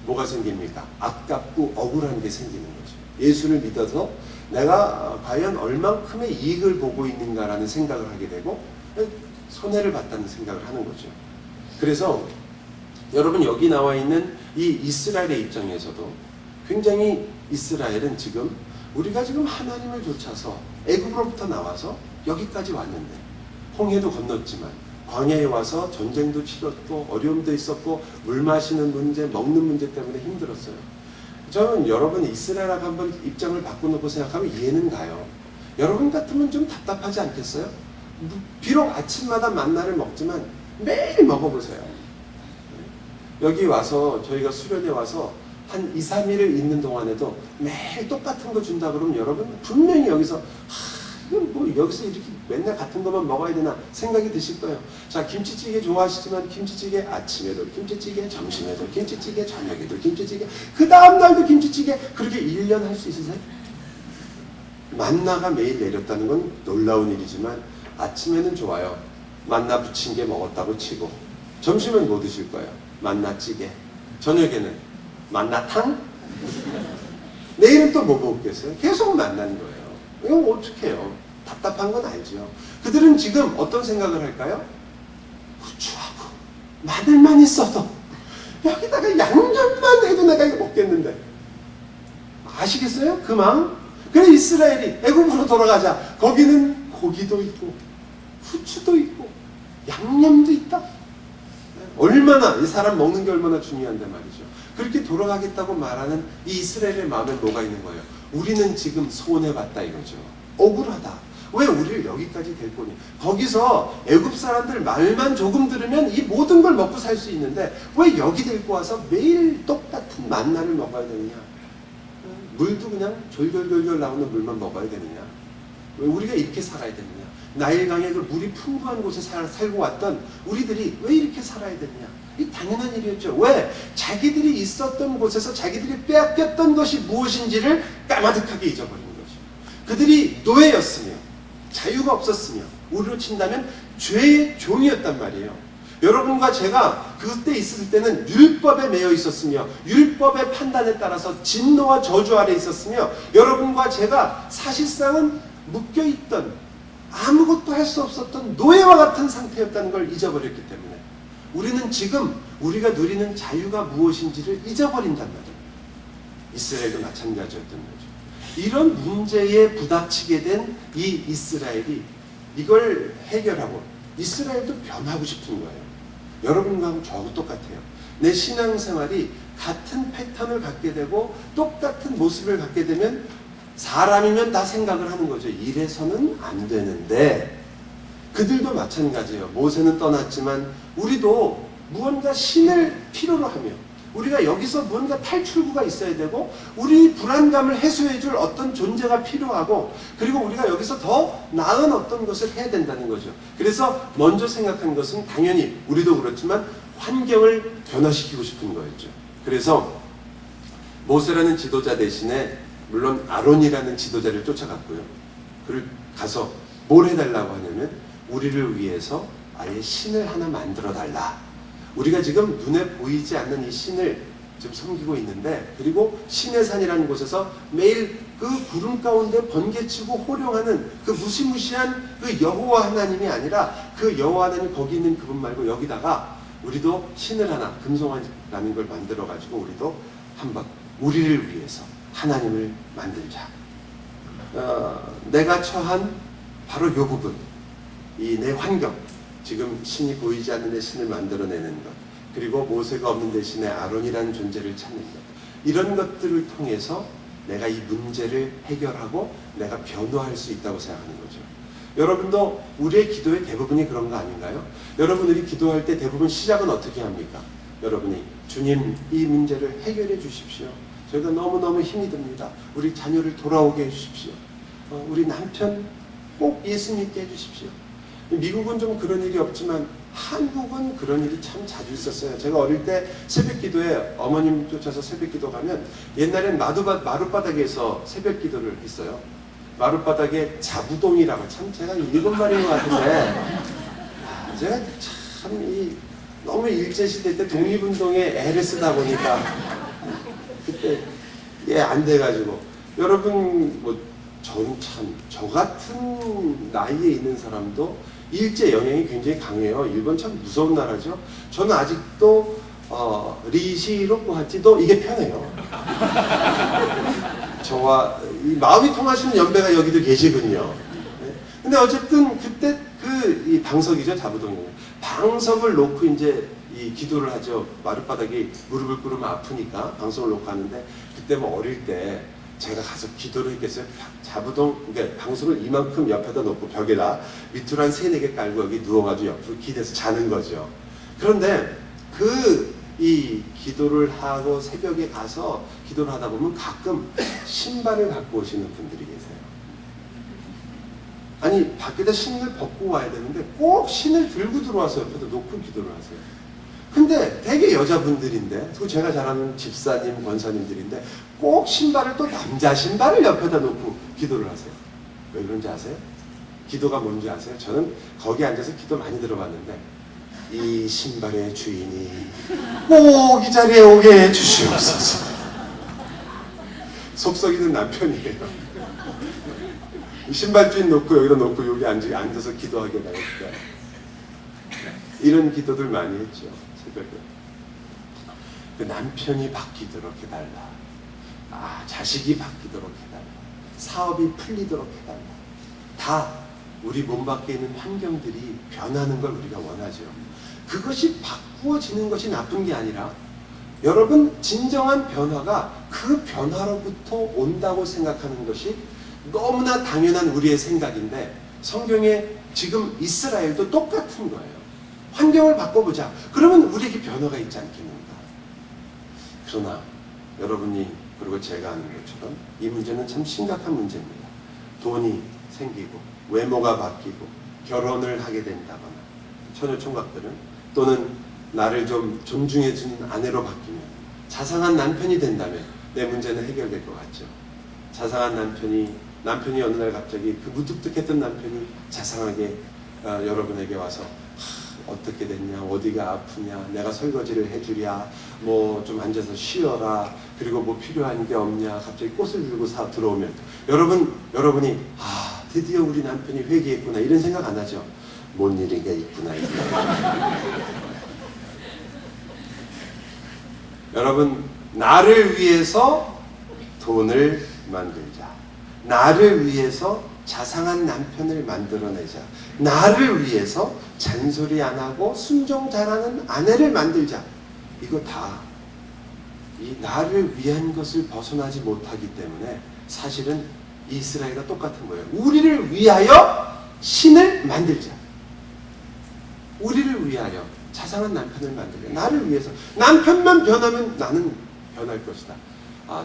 뭐가 생깁니까? 아깝고 억울한 게 생기는 거죠. 예수를 믿어서 내가 과연 얼만큼의 이익을 보고 있는가라는 생각을 하게 되고 손해를 봤다는 생각을 하는 거죠. 그래서 여러분 여기 나와 있는 이 이스라엘의 입장에서도 굉장히 이스라엘은 지금 우리가 지금 하나님을 좇아서 애굽으로부터 나와서 여기까지 왔는데 홍해도 건넜지만 광야에 와서 전쟁도 치렀고 어려움도 있었고 물 마시는 문제, 먹는 문제 때문에 힘들었어요. 저는 여러분 이스라엘하고 한번 입장을 바꿔놓고 생각하면 이해는 가요. 여러분 같으면 좀 답답하지 않겠어요? 비록 아침마다 만나를 먹지만 매일 먹어보세요. 여기 와서 저희가 수련회 와서 한 2, 3일을 있는 동안에도 매일 똑같은 거 준다 그러면 여러분 분명히 여기서 이건 뭐 여기서 이렇게 맨날 같은 것만 먹어야 되나 생각이 드실 거예요. 자, 김치찌개 좋아하시지만 김치찌개 아침에도 김치찌개, 점심에도 김치찌개, 저녁에도 김치찌개, 그 다음날도 김치찌개, 그렇게 1년 할 수 있으세요? 만나가 매일 내렸다는 건 놀라운 일이지만 아침에는 좋아요. 만나 부친 게 먹었다고 치고 점심은 뭐 드실 거예요? 만나찌개. 저녁에는 만나탕? 내일은 또 뭐 먹겠어요? 계속 만나는 거예요. 이건 어떻게 해요? 답답한 건 알죠. 그들은 지금 어떤 생각을 할까요? 후추하고 마늘만 있어도 여기다가 양념만 해도 내가 이거 먹겠는데. 아시겠어요? 그 마음? 그래 이스라엘이 애굽으로 돌아가자. 거기는 고기도 있고 후추도 있고 양념도 있다. 얼마나 이 사람 먹는 게 얼마나 중요한데 말이죠. 그렇게 돌아가겠다고 말하는 이 이스라엘의 마음에 뭐가 있는 거예요? 우리는 지금 손해봤다 이거죠. 억울하다. 왜 우리를 여기까지 데리고 오니? 거기서 애굽 사람들 말만 조금 들으면 이 모든 걸 먹고 살 수 있는데 왜 여기 데리고 와서 매일 똑같은 만나를 먹어야 되느냐? 물도 그냥 졸졸졸졸 나오는 물만 먹어야 되느냐? 왜 우리가 이렇게 살아야 되느냐? 나일강에 그 물이 풍부한 곳에 살고 왔던 우리들이 왜 이렇게 살아야 되느냐? 이 당연한 일이었죠. 왜? 자기들이 있었던 곳에서 자기들이 빼앗겼던 것이 무엇인지를 까마득하게 잊어버린 거죠. 그들이 노예였으며 자유가 없었으며 우리로 친다면 죄의 종이었단 말이에요. 여러분과 제가 그때 있을 때는 율법에 매여 있었으며 율법의 판단에 따라서 진노와 저주 아래 있었으며 여러분과 제가 사실상은 묶여있던 아무것도 할 수 없었던 노예와 같은 상태였다는 걸 잊어버렸기 때문에 우리는 지금 우리가 누리는 자유가 무엇인지를 잊어버린단 말이에요. 이스라엘도 마찬가지였던 거죠. 이런 문제에 부닥치게 된 이 이스라엘이 이걸 해결하고 이스라엘도 변하고 싶은 거예요. 여러분과 저하고 똑같아요. 내 신앙생활이 같은 패턴을 갖게 되고 똑같은 모습을 갖게 되면 사람이면 다 생각을 하는 거죠. 이래서는 안 되는데 그들도 마찬가지예요. 모세는 떠났지만 우리도 무언가 신을 필요로 하며 우리가 여기서 무언가 탈출구가 있어야 되고 우리 불안감을 해소해 줄 어떤 존재가 필요하고 그리고 우리가 여기서 더 나은 어떤 것을 해야 된다는 거죠. 그래서 먼저 생각한 것은 당연히 우리도 그렇지만 환경을 변화시키고 싶은 거였죠. 그래서 모세라는 지도자 대신에 물론 아론이라는 지도자를 쫓아갔고요. 그를 가서 뭘 해달라고 하냐면 우리를 위해서 아예 신을 하나 만들어 달라. 우리가 지금 눈에 보이지 않는 이 신을 지금 섬기고 있는데 그리고 신의 산이라는 곳에서 매일 그 구름 가운데 번개치고 호령하는 그 무시무시한 그 여호와 하나님이 아니라 그 여호와 하나님 거기 있는 그분 말고 여기다가 우리도 신을 하나 금송아지라는 걸 만들어 가지고 우리도 한번 우리를 위해서 하나님을 만들자. 내가 처한 바로 이 부분, 이 내 환경, 지금 신이 보이지 않는 내 신을 만들어내는 것, 그리고 모세가 없는 대신에 아론이라는 존재를 찾는 것, 이런 것들을 통해서 내가 이 문제를 해결하고 내가 변화할 수 있다고 생각하는 거죠. 여러분도 우리의 기도의 대부분이 그런 거 아닌가요? 여러분들이 기도할 때 대부분 시작은 어떻게 합니까? 여러분이 주님 이 문제를 해결해 주십시오. 저희가 너무너무 힘이 듭니다. 우리 자녀를 돌아오게 해주십시오. 우리 남편 꼭 예수 믿게 해주십시오. 미국은 좀 그런 일이 없지만 한국은 그런 일이 참 자주 있었어요. 제가 어릴 때 새벽 기도에 어머님 쫓아서 새벽 기도 가면 옛날엔 마룻바닥에서 새벽 기도를 했어요. 마룻바닥에 자부동이라고, 참 제가 일본 말인 것 같은데, 제가 참 너무 일제시대 때 독립운동에 애를 쓰다 보니까 그때 안 돼가지고, 여러분 저는 참 저 같은 나이에 있는 사람도 일제 영향이 굉장히 강해요. 일본 참 무서운 나라죠. 저는 아직도 리시로코 하지도 이게 편해요. 저와 이 마음이 통하시는 연배가 여기도 계시군요. 네. 근데 어쨌든 그때 이 방석이죠, 자부동이. 방석을 놓고 이제 이 기도를 하죠. 마룻바닥에 무릎을 꿇으면 아프니까 방석을 놓고 하는데, 그때 뭐 어릴 때 제가 가서 기도를 했겠어요. 자부동, 그러니까 방석을 이만큼 옆에다 놓고 벽에다 밑으로 한 3-4개 깔고 여기 누워가지고 옆으로 기대서 자는 거죠. 그런데 이 기도를 하고 새벽에 가서 기도를 하다 보면 가끔 신발을 갖고 오시는 분들이 계세요. 아니, 밖에다 신을 벗고 와야 되는데 꼭 신을 들고 들어와서 옆에다 놓고 기도를 하세요. 근데 되게 여자분들인데, 또 제가 잘 아는 집사님, 권사님들인데 꼭 신발을, 또 남자 신발을 옆에다 놓고 기도를 하세요. 왜 그런지 아세요? 기도가 뭔지 아세요? 저는 거기 앉아서 기도 많이 들어봤는데, 이 신발의 주인이 꼭 이 자리에 오게 해주시옵소서. 속썩이는 남편이에요. 신발 주인 놓고 여기다 놓고 여기 앉아서 기도하게 나니까. 이런 기도들 많이 했죠, 새벽에. 그 남편이 바뀌도록 해달라. 자식이 바뀌도록 해달라. 사업이 풀리도록 해달라. 다 우리 몸 밖에 있는 환경들이 변하는 걸 우리가 원하죠. 그것이 바꾸어지는 것이 나쁜 게 아니라, 여러분, 진정한 변화가 그 변화로부터 온다고 생각하는 것이 너무나 당연한 우리의 생각인데, 성경에 지금 이스라엘도 똑같은 거예요. 환경을 바꿔보자. 그러면 우리에게 변화가 있지 않겠는가. 그러나 여러분이, 그리고 제가 아는 것처럼 이 문제는 참 심각한 문제입니다. 돈이 생기고 외모가 바뀌고 결혼을 하게 된다거나, 처녀총각들은, 또는 나를 좀 존중해주는 아내로 바뀌면, 자상한 남편이 된다면 내 문제는 해결될 것 같죠. 자상한 남편이 어느 날 갑자기 그 무뚝뚝했던 남편이 자상하게 여러분에게 와서, 어떻게 됐냐, 어디가 아프냐, 내가 설거지를 해주랴, 뭐 좀 앉아서 쉬어라, 그리고 뭐 필요한 게 없냐, 갑자기 꽃을 들고 들어오면, 여러분이 드디어 우리 남편이 회개했구나, 이런 생각 안 하죠. 뭔 일이가 있구나. 여러분, 나를 위해서 돈을 만들자. 나를 위해서 자상한 남편을 만들어내자. 나를 위해서 잔소리 안 하고 순종 잘하는 아내를 만들자. 이거 다 이 나를 위한 것을 벗어나지 못하기 때문에 사실은 이스라엘과 똑같은 거예요. 우리를 위하여 신을 만들자. 우리를 위하여 자상한 남편을 만들자. 나를 위해서. 남편만 변하면 나는 변할 것이다.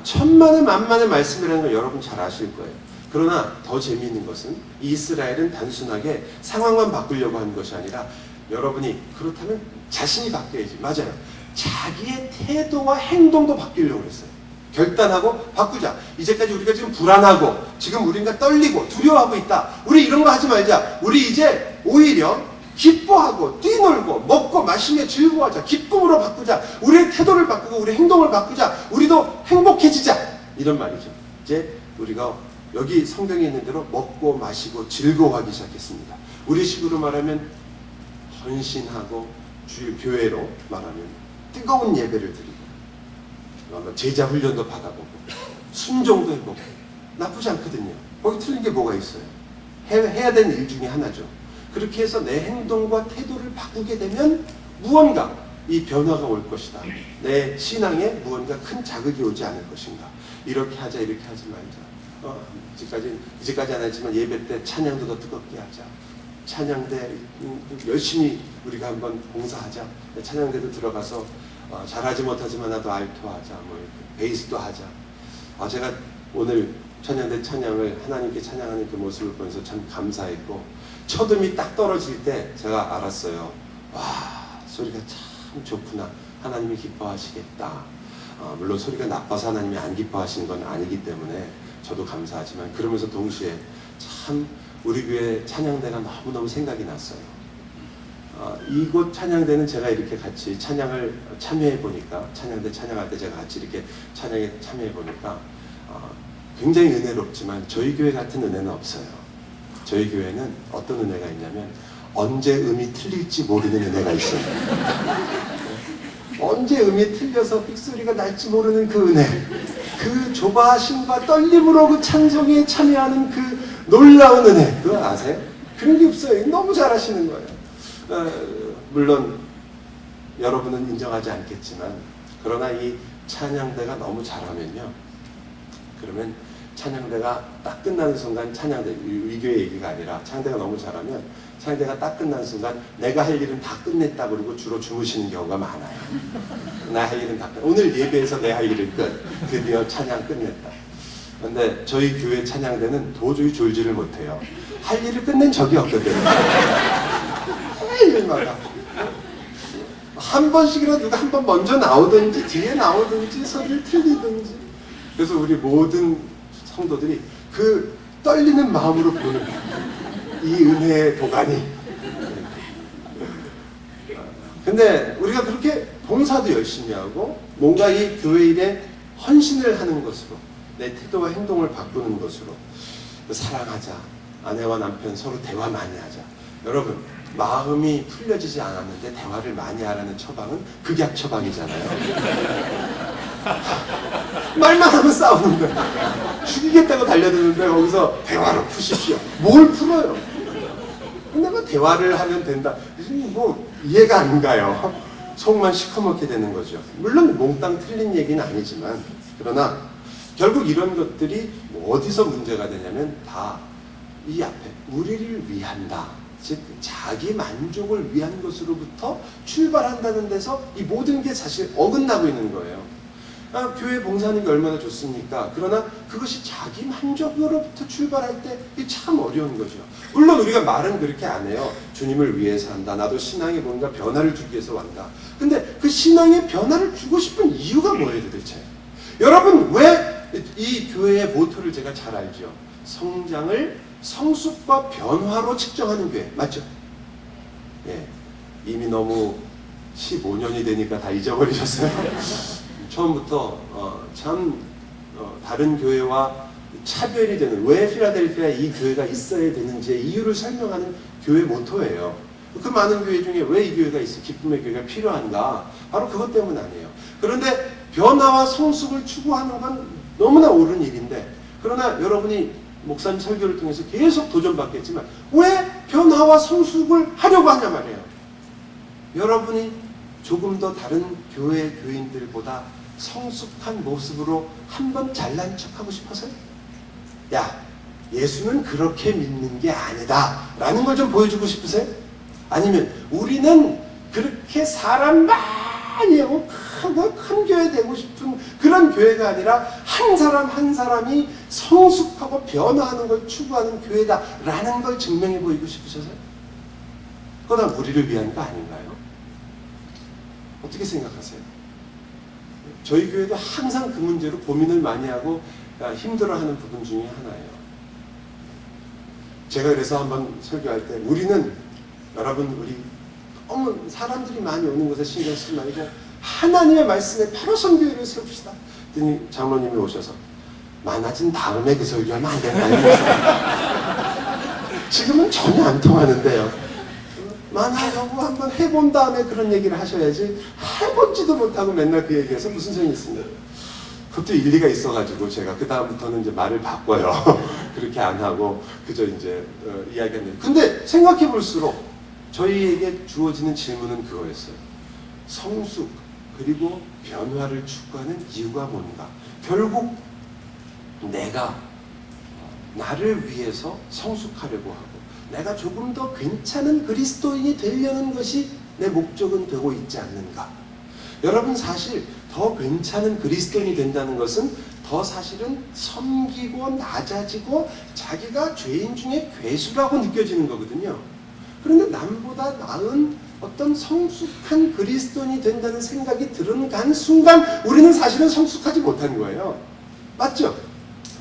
천만의 만만의 말씀이라는 걸 여러분 잘 아실 거예요. 그러나 더 재미있는 것은, 이스라엘은 단순하게 상황만 바꾸려고 하는 것이 아니라, 여러분이 그렇다면 자신이 바뀌어야지. 맞아요. 자기의 태도와 행동도 바뀌려고 했어요. 결단하고 바꾸자. 이제까지 우리가 지금 불안하고, 지금 우리가 떨리고 두려워하고 있다. 우리 이런 거 하지 말자. 우리 이제 오히려 기뻐하고 뛰놀고 먹고 마시며 즐거워하자. 기쁨으로 바꾸자. 우리의 태도를 바꾸고 우리의 행동을 바꾸자. 우리도 행복해지자. 이런 말이죠. 이제 우리가 여기 성경에 있는 대로 먹고 마시고 즐거워하기 시작했습니다. 우리 식으로 말하면 헌신하고, 주일 교회로 말하면 뜨거운 예배를 드리고, 제자 훈련도 받아보고, 순종도 해보고, 나쁘지 않거든요. 거기 틀린 게 뭐가 있어요? 해야 되는 일 중에 하나죠. 그렇게 해서 내 행동과 태도를 바꾸게 되면 무언가 이 변화가 올 것이다. 내 신앙에 무언가 큰 자극이 오지 않을 것인가. 이렇게 하자, 이렇게 하지 말자. 이제까지 안 했지만 예배 때 찬양도 더 뜨겁게 하자. 찬양대 열심히 우리가 한번 봉사하자. 찬양대도 들어가서 잘하지 못하지만 나도 알토하자. 뭐 베이스도 하자. 제가 오늘 찬양대 찬양을 하나님께 찬양하는 그 모습을 보면서 참 감사했고, 첫 음이 딱 떨어질 때 제가 알았어요. 와, 소리가 참 좋구나. 하나님이 기뻐하시겠다. 물론 소리가 나빠서 하나님이 안 기뻐하시는 건 아니기 때문에 저도 감사하지만 그러면서 동시에 참 우리 교회 찬양대가 너무너무 생각이 났어요. 이곳 찬양대는 제가 이렇게 같이 찬양을 참여해 보니까, 찬양대 찬양할 때 제가 같이 이렇게 찬양에 참여해 보니까 굉장히 은혜롭지만 저희 교회 같은 은혜는 없어요. 저희 교회는 어떤 은혜가 있냐면 언제 음이 틀릴지 모르는 은혜가 있어요. 언제 음이 틀려서 삑소리가 날지 모르는 그 은혜, 그 조바심과 떨림으로 그 찬송에 참여하는 그 놀라운 은혜, 그거 아세요? 그런 게 없어요. 너무 잘하시는 거예요. 물론 여러분은 인정하지 않겠지만, 그러나 이 찬양대가 너무 잘하면요, 그러면 찬양대가 딱 끝나는 순간, 찬양대, 우리 교회 얘기가 아니라 찬양대가 너무 잘하면 찬양대가 딱 끝나는 순간 내가 할 일은 다 끝냈다 그러고 주로 주무시는 경우가 많아요. 나 할 일은 다 끝. 오늘 예배에서 내 할 일을 끝. 드디어 찬양 끝냈다. 근데 저희 교회 찬양대는 도저히 졸지를 못해요. 할 일을 끝낸 적이 없거든요. 일마다 한 번씩이라도 누가 한 번 먼저 나오든지 뒤에 나오든지 소리를 틀리든지. 그래서 우리 모든 성도들이 그 떨리는 마음으로 보는 이 은혜의 도가니. 근데 우리가 그렇게 봉사도 열심히 하고 뭔가 이 교회 일에 헌신을 하는 것으로, 내 태도와 행동을 바꾸는 것으로, 사랑하자, 아내와 남편 서로 대화 많이 하자. 여러분, 마음이 풀려지지 않았는데 대화를 많이 하라는 처방은 극약 처방이잖아요. 말만 하면 싸우는 거야. 죽이겠다고 달려드는데 거기서 대화로 푸십시오. 뭘 풀어요? 근데 뭐 대화를 하면 된다. 뭐 이해가 안 가요. 속만 시커멓게 되는 거죠. 물론 몽땅 틀린 얘기는 아니지만, 그러나 결국 이런 것들이 뭐 어디서 문제가 되냐면 다 이 앞에 우리를 위한다, 즉 자기 만족을 위한 것으로부터 출발한다는 데서 이 모든 게 사실 어긋나고 있는 거예요. 교회 봉사하는 게 얼마나 좋습니까? 그러나 그것이 자기 만족으로부터 출발할 때 이게 참 어려운 거죠. 물론 우리가 말은 그렇게 안 해요. 주님을 위해서 한다. 나도 신앙에 뭔가 변화를 주기 위해서 왔다. 근데 그 신앙에 변화를 주고 싶은 이유가 뭐예요 도대체? 여러분, 왜 이 교회의 모토를 제가 잘 알죠. 성장을 성숙과 변화로 측정하는 교회, 맞죠? 예, 이미 너무 15년이 되니까 다 잊어버리셨어요. 처음부터 다른 교회와 차별이 되는, 왜 필라델피아에 이 교회가 있어야 되는지의 이유를 설명하는 교회 모토예요. 그 많은 교회 중에 왜 이 교회가 있어, 기쁨의 교회가 필요한가? 바로 그것 때문 아니에요. 그런데 변화와 성숙을 추구하는 건 너무나 옳은 일인데, 그러나 여러분이 목사님 설교를 통해서 계속 도전받겠지만 왜 변화와 성숙을 하려고 하냐 말이에요. 여러분이 조금 더 다른 교회 교인들보다 성숙한 모습으로 한번 잘난 척하고 싶어서요? 야, 예수는 그렇게 믿는 게 아니다 라는 걸 좀 보여주고 싶으세요? 아니면 우리는 그렇게 사람 많이 하고 크고 큰 교회 되고 싶은 그런 교회가 아니라 한 사람 한 사람이 성숙하고 변화하는 걸 추구하는 교회다 라는 걸 증명해 보이고 싶으셔서요? 그거 다 우리를 위한 거 아닌가요? 어떻게 생각하세요? 저희 교회도 항상 그 문제로 고민을 많이 하고 힘들어하는 부분 중에 하나예요. 제가 그래서 한번 설교할 때, 우리는, 여러분, 우리 너무 사람들이 많이 오는 곳에 신경 쓰지 말고 하나님의 말씀에 바로 선교회를 세웁시다. 그랬더니 장로님이 오셔서 많아진 다음에 그 설교하면 안 되나요? 지금은 전혀 안 통하는데요. 많아려고 한번 해본 다음에 그런 얘기를 하셔야지, 해본지도 못하고 맨날 그 얘기해서 무슨 소용이 있습니까? 그것도 일리가 있어가지고 제가 그 다음부터는 이제 말을 바꿔요. 그렇게 안 하고 그저 이제 이야기하는. 근데 생각해 볼수록 저희에게 주어지는 질문은 그거였어요. 성숙 그리고 변화를 추구하는 이유가 뭔가? 결국 내가 나를 위해서 성숙하려고 하고 내가 조금 더 괜찮은 그리스도인이 되려는 것이 내 목적은 되고 있지 않는가? 여러분, 사실 더 괜찮은 그리스도인이 된다는 것은 더 사실은 섬기고 낮아지고 자기가 죄인 중에 괴수라고 느껴지는 거거든요. 그런데 남보다 나은 어떤 성숙한 그리스도인이 된다는 생각이 드는 순간 우리는 사실은 성숙하지 못한 거예요. 맞죠?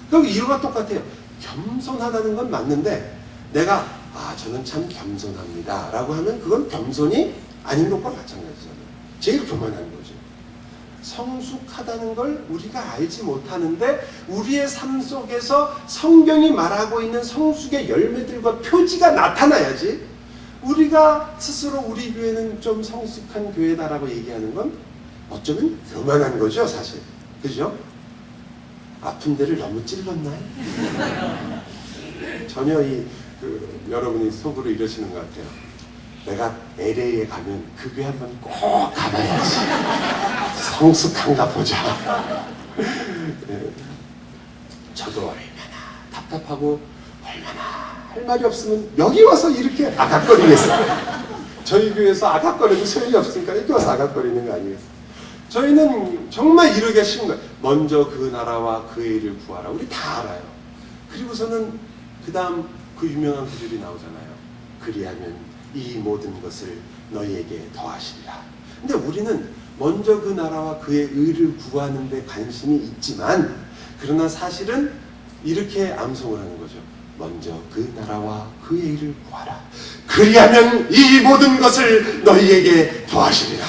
그럼 이유가 똑같아요. 겸손하다는 건 맞는데 내가 저는 참 겸손합니다 라고 하면 그건 겸손이 아닌 것과 마찬가지잖아요. 제일 교만한 거죠. 성숙하다는 걸 우리가 알지 못하는데 우리의 삶 속에서 성경이 말하고 있는 성숙의 열매들과 표지가 나타나야지 우리가 스스로 우리 교회는 좀 성숙한 교회다라고 얘기하는 건 어쩌면 교만한 거죠, 사실. 그죠? 아픈 데를 너무 찔렀나요? 전혀 여러분이 속으로 이러시는 것 같아요. 내가 LA에 가면 그 교회 한번 꼭 가봐야지. 성숙한가 보자. 네. 저도 얼마나 답답하고 얼마나 할 말이 없으면 여기 와서 이렇게 아각거리겠어요. 저희 교회에서 아각거려도 소용이 없으니까 여기 와서 아각거리는 거 아니겠어요. 저희는 정말 이루기가 쉬운 거예요. 먼저 그 나라와 그의 일을 구하라. 우리 다 알아요. 그리고서는 그 다음 그 유명한 구절이 나오잖아요. 그리하면 이 모든 것을 너희에게 더하시리라. 근데 우리는 먼저 그 나라와 그의 의를 구하는 데 관심이 있지만 그러나 사실은 이렇게 암송을 하는 거죠. 먼저 그 나라와 그의 일을 구하라. 그리하면 이 모든 것을 너희에게 더하시리라.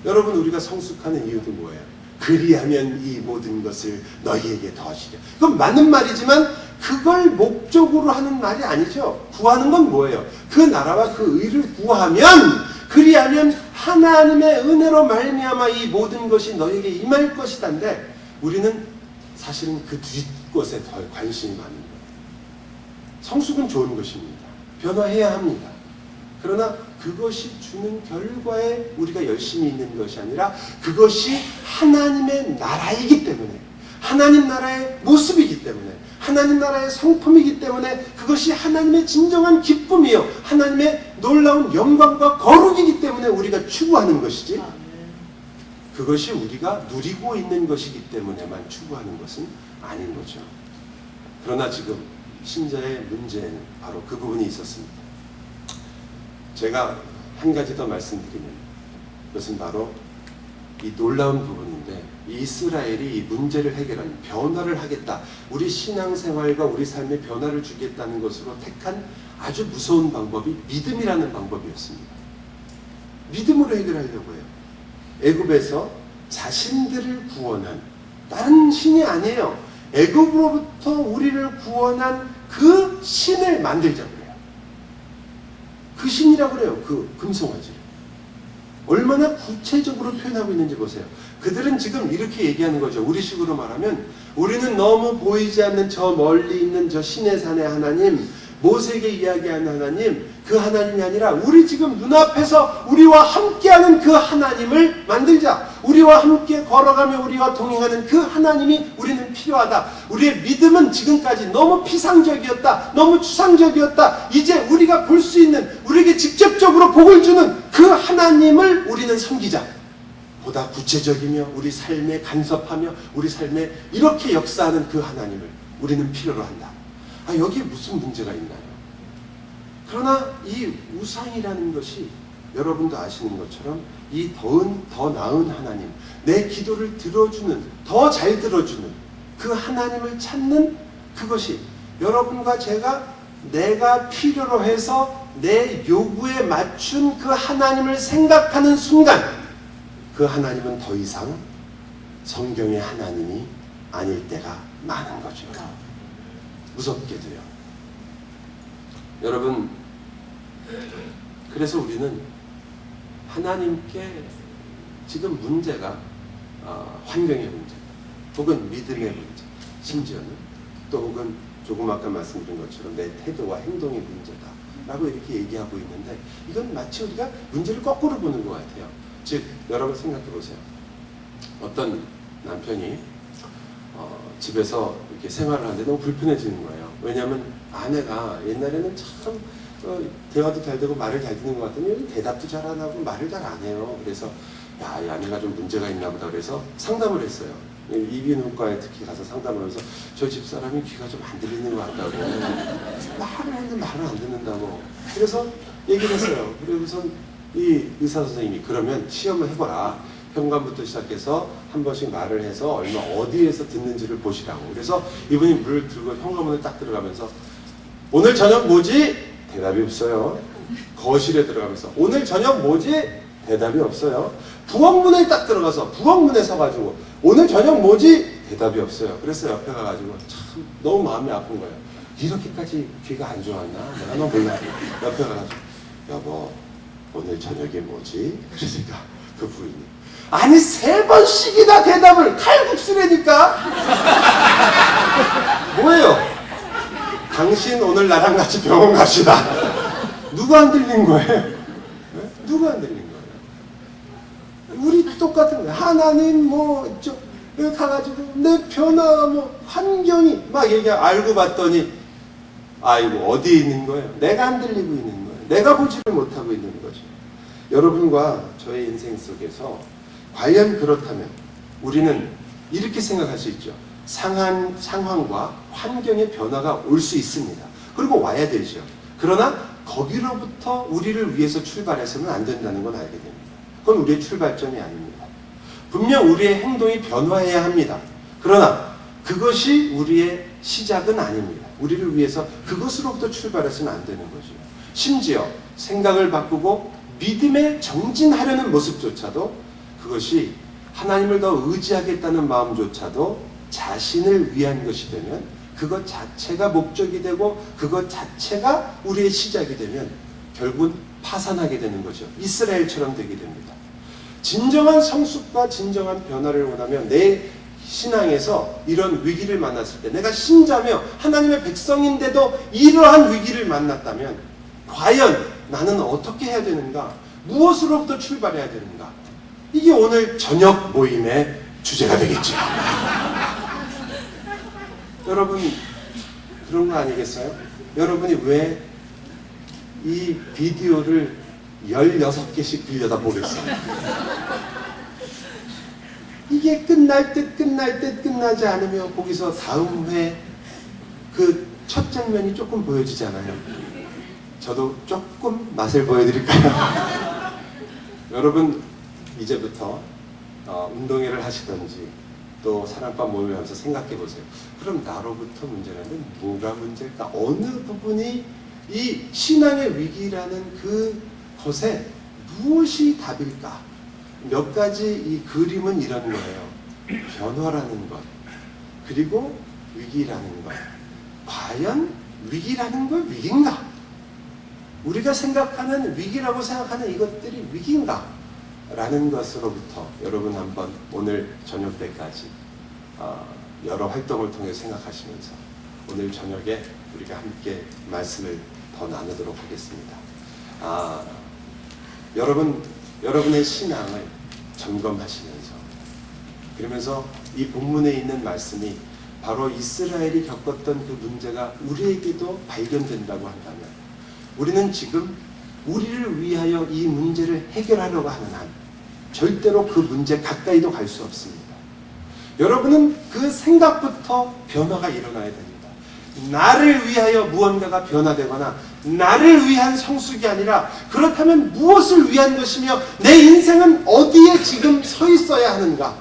여러분 우리가 성숙하는 이유도 뭐예요? 그리하면 이 모든 것을 너희에게 더하시리라. 그건 맞는 말이지만 그걸 목적으로 하는 말이 아니죠. 구하는 건 뭐예요? 그 나라와 그 의를 구하면 그리하면 하나님의 은혜로 말미암아 이 모든 것이 너에게 임할 것이다인데 우리는 사실은 그 뒷것에 더 관심이 많은 거예요. 성숙은 좋은 것입니다. 변화해야 합니다. 그러나 그것이 주는 결과에 우리가 열심히 있는 것이 아니라 그것이 하나님의 나라이기 때문에 하나님 나라의 모습이기 때문에 하나님 나라의 성품이기 때문에 그것이 하나님의 진정한 기쁨이요 하나님의 놀라운 영광과 거룩이기 때문에 우리가 추구하는 것이지 그것이 우리가 누리고 있는 것이기 때문에만 추구하는 것은 아닌 거죠. 그러나 지금 신자의 문제는 바로 그 부분이 있었습니다. 제가 한 가지 더 말씀드리면 그것은 바로 이 놀라운 부분인데 이스라엘이 이 문제를 해결하는 변화를 하겠다. 우리 신앙생활과 우리 삶에 변화를 주겠다는 것으로 택한 아주 무서운 방법이 믿음이라는 방법이었습니다. 믿음으로 해결하려고 해요. 애굽에서 자신들을 구원한 다른 신이 아니에요. 애굽으로부터 우리를 구원한 그 신을 만들자고 그래요. 그 신이라고 그래요. 그 금송아지. 얼마나 구체적으로 표현하고 있는지 보세요. 그들은 지금 이렇게 얘기하는 거죠. 우리식으로 말하면 우리는 너무 보이지 않는 저 멀리 있는 저 신의 산의 하나님, 모세에게 이야기하는 하나님, 그 하나님이 아니라 우리 지금 눈앞에서 우리와 함께하는 그 하나님을 만들자. 우리와 함께 걸어가며 우리와 동행하는 그 하나님이 우리는 필요하다. 우리의 믿음은 지금까지 너무 피상적이었다. 너무 추상적이었다. 이제 우리가 볼 수 있는 우리에게 직접적으로 복을 주는 그 하나님을 우리는 섬기자. 보다 구체적이며 우리 삶에 간섭하며 우리 삶에 이렇게 역사하는 그 하나님을 우리는 필요로 한다. 여기에 무슨 문제가 있나요? 그러나 이 우상이라는 것이 여러분도 아시는 것처럼 이 더 나은 하나님, 내 기도를 들어주는, 더 잘 들어주는 그 하나님을 찾는 그것이 여러분과 제가 내가 필요로 해서 내 요구에 맞춘 그 하나님을 생각하는 순간 그 하나님은 더 이상 성경의 하나님이 아닐 때가 많은 거죠. 무섭게도요. 여러분, 그래서 우리는 하나님께 지금 문제가 환경의 문제, 혹은 믿음의 문제, 심지어는 또 혹은 조금 아까 말씀드린 것처럼 내 태도와 행동의 문제다 라고 이렇게 얘기하고 있는데 이건 마치 우리가 문제를 거꾸로 보는 것 같아요. 즉 여러분 생각해 보세요. 어떤 남편이 집에서 이렇게 생활을 하는데 너무 불편해지는 거예요. 왜냐하면 아내가 옛날에는 참 대화도 잘 되고 말을 잘 듣는 것 같더니 대답도 잘 안 하고 말을 잘 안 해요. 그래서 이 아내가 좀 문제가 있나 보다 그래서 상담을 했어요. 이비인후과에 특히 가서 상담을 하면서 저 집사람이 귀가 좀 안 들리는 것 같다고 말을 하는데 말을 안 듣는다고 그래서 얘기를 했어요. 그리고선 이 의사 선생님이 그러면 시험을 해보라. 현관부터 시작해서 한 번씩 말을 해서 얼마 어디에서 듣는지를 보시라고. 그래서 이분이 물을 들고 현관문에 딱 들어가면서 오늘 저녁 뭐지? 대답이 없어요. 거실에 들어가면서 오늘 저녁 뭐지? 대답이 없어요. 부엌문에 딱 들어가서 부엌문에 서가지고 오늘 저녁 뭐지? 대답이 없어요. 그래서 옆에 가가지고 참 너무 마음이 아픈 거예요. 이렇게까지 귀가 안 좋았나? 내가 너무 몰라. 옆에 가가지고 여보 오늘 저녁에 뭐지? 그러니까 그 부인이 아니 3번씩이나 대답을 칼국수라니까. 뭐예요? 당신 오늘 나랑 같이 병원 갑시다. 누가 안 들린 거예요? 네? 누가 안 들린 거예요? 우리 똑같은 거예요. 하나님 뭐 여기 가가지고 내 변화 뭐 환경이 막 알고 봤더니 아이고 어디에 있는 거예요? 내가 안 들리고 있는 거예요. 내가 보지를 못하고 있는 거죠. 여러분과 저의 인생 속에서 과연 그렇다면 우리는 이렇게 생각할 수 있죠. 상황과 환경의 변화가 올 수 있습니다. 그리고 와야 되죠. 그러나 거기로부터 우리를 위해서 출발해서는 안 된다는 건 알게 됩니다. 그건 우리의 출발점이 아닙니다. 분명 우리의 행동이 변화해야 합니다. 그러나 그것이 우리의 시작은 아닙니다. 우리를 위해서 그것으로부터 출발해서는 안 되는 거죠. 심지어 생각을 바꾸고 믿음에 정진하려는 모습조차도 그것이 하나님을 더 의지하겠다는 마음조차도 자신을 위한 것이 되면 그것 자체가 목적이 되고 그것 자체가 우리의 시작이 되면 결국은 파산하게 되는 거죠. 이스라엘처럼 되게 됩니다. 진정한 성숙과 진정한 변화를 원하면 내 신앙에서 이런 위기를 만났을 때 내가 신자며 하나님의 백성인데도 이러한 위기를 만났다면 과연 나는 어떻게 해야 되는가? 무엇으로부터 출발해야 되는가? 이게 오늘 저녁 모임의 주제가 되겠죠. 여러분 그런 거 아니겠어요? 여러분이 왜 이 비디오를 16개씩 빌려다 보겠어요? 이게 끝날 듯 끝나지 않으면 거기서 다음 회 그 첫 장면이 조금 보여지잖아요. 저도 조금 맛을 보여드릴까요? 여러분 이제부터 운동회를 하시던지 또 사랑방 모임을 하면서 생각해 보세요. 그럼 나로부터 문제라면 뭐가 문제일까? 어느 부분이 이 신앙의 위기라는 그 것에 무엇이 답일까? 몇 가지 이 그림은 이런 거예요. 변화라는 것, 그리고 위기라는 것. 과연 위기라는 건 위기인가? 우리가 생각하는 위기라고 생각하는 이것들이 위기인가? 라는 것으로부터 여러분 한번 오늘 저녁 때까지 여러 활동을 통해 생각하시면서 오늘 저녁에 우리가 함께 말씀을 더 나누도록 하겠습니다. 여러분의 신앙을 점검하시면서 그러면서 이 본문에 있는 말씀이 바로 이스라엘이 겪었던 그 문제가 우리에게도 발견된다고 한다면 우리는 지금 우리를 위하여 이 문제를 해결하려고 하는 한 절대로 그 문제 가까이도 갈 수 없습니다. 여러분은 그 생각부터 변화가 일어나야 됩니다. 나를 위하여 무언가가 변화되거나 나를 위한 성숙이 아니라 그렇다면 무엇을 위한 것이며 내 인생은 어디에 지금 서 있어야 하는가?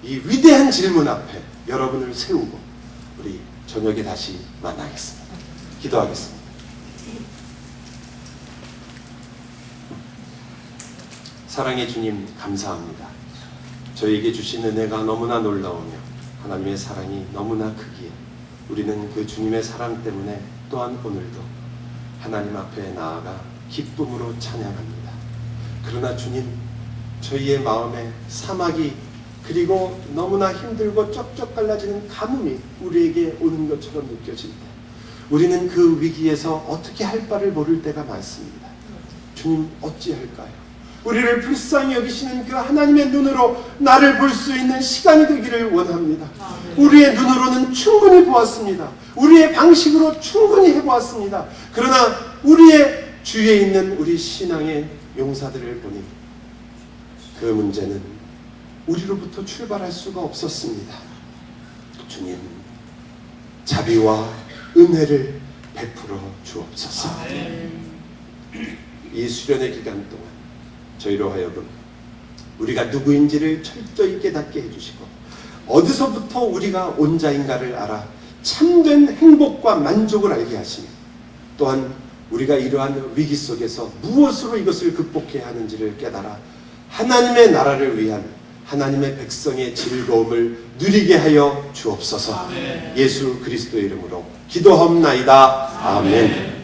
이 위대한 질문 앞에 여러분을 세우고 우리 저녁에 다시 만나겠습니다. 기도하겠습니다. 사랑의 주님 감사합니다. 저희에게 주신 은혜가 너무나 놀라우며 하나님의 사랑이 너무나 크기에 우리는 그 주님의 사랑 때문에 또한 오늘도 하나님 앞에 나아가 기쁨으로 찬양합니다. 그러나 주님, 저희의 마음에 사막이 그리고 너무나 힘들고 쩍쩍 갈라지는 가뭄이 우리에게 오는 것처럼 느껴질 때 우리는 그 위기에서 어떻게 할 바를 모를 때가 많습니다. 주님 어찌할까요? 우리를 불쌍히 여기시는 그 하나님의 눈으로 나를 볼 수 있는 시간이 되기를 원합니다. 우리의 눈으로는 충분히 보았습니다. 우리의 방식으로 충분히 해보았습니다. 그러나 우리의 주위에 있는 우리 신앙의 용사들을 보니 그 문제는 우리로부터 출발할 수가 없었습니다. 주님, 자비와 은혜를 베풀어 주옵소서. 이 수련의 기간 동안 저희로 하여금 우리가 누구인지를 철저히 깨닫게 해주시고 어디서부터 우리가 온 자인가를 알아 참된 행복과 만족을 알게 하시며 또한 우리가 이러한 위기 속에서 무엇으로 이것을 극복해야 하는지를 깨달아 하나님의 나라를 위한 하나님의 백성의 즐거움을 누리게 하여 주옵소서. 아멘. 예수 그리스도의 이름으로 기도하옵나이다. 아멘.